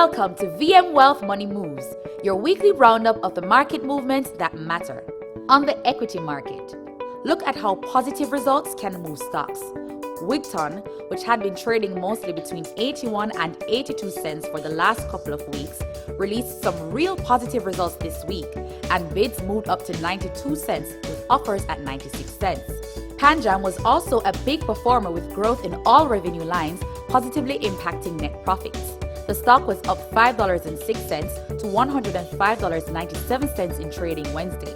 Welcome to VM Wealth Money Moves, your weekly roundup of the market movements that matter. On the equity market, look at how positive results can move stocks. Wigton, which had been trading mostly between 81 and 82 cents for the last couple of weeks, released some real positive results this week, and bids moved up to 92 cents with offers at 96 cents. Panjam was also a big performer with growth in all revenue lines, positively impacting net profits. The stock was up $5.06 to $105.97 in trading Wednesday.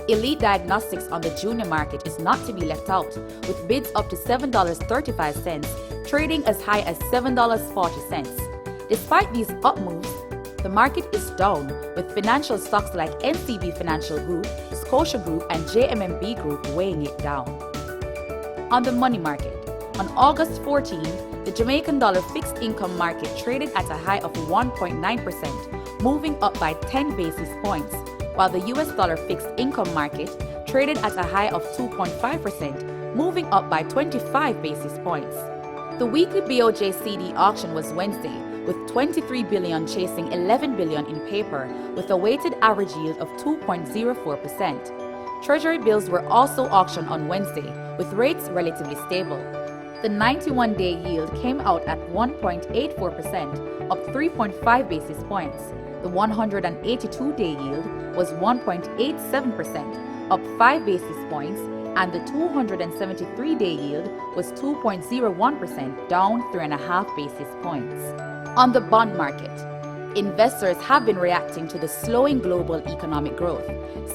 Elite Diagnostics on the junior market is not to be left out, with bids up to $7.35, trading as high as $7.40. Despite these up moves, the market is down, with financial stocks like NCB Financial Group, Scotia Group, and JMMB Group weighing it down. On the money market, on August 14, the Jamaican dollar fixed income market traded at a high of 1.9%, moving up by 10 basis points, while the US dollar fixed income market traded at a high of 2.5%, moving up by 25 basis points. The weekly BOJ CD auction was Wednesday, with 23 billion chasing 11 billion in paper, with a weighted average yield of 2.04%. Treasury bills were also auctioned on Wednesday, with rates relatively stable. The 91-day yield came out at 1.84%, up 3.5 basis points. The 182-day yield was 1.87%, up 5 basis points, and the 273-day yield was 2.01%, down 3.5 basis points. On the bond market, investors have been reacting to the slowing global economic growth,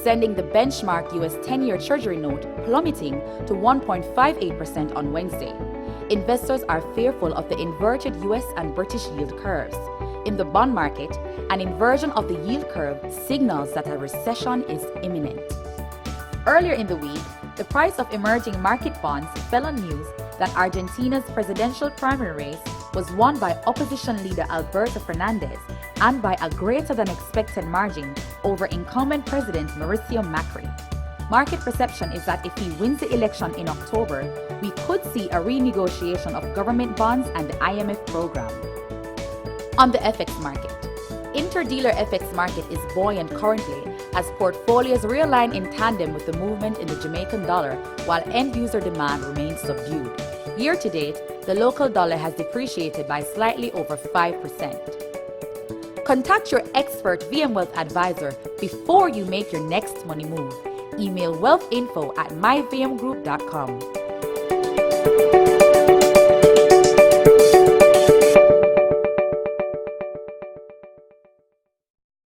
sending the benchmark US 10-year Treasury note plummeting to 1.58% on Wednesday. Investors are fearful of the inverted US and British yield curves. In the bond market, an inversion of the yield curve signals that a recession is imminent. Earlier in the week, the price of emerging market bonds fell on news that Argentina's presidential primary race was won by opposition leader Alberto Fernandez and by a greater than expected margin over incumbent President Mauricio Macri. Market perception is that if he wins the election in October, we could see a renegotiation of government bonds and the IMF program. On the FX market, interdealer FX market is buoyant currently as portfolios realign in tandem with the movement in the Jamaican dollar while end-user demand remains subdued. Year to date, the local dollar has depreciated by slightly over 5%. Contact your expert VM Wealth advisor before you make your next money move. Email wealthinfo@myvmgroup.com.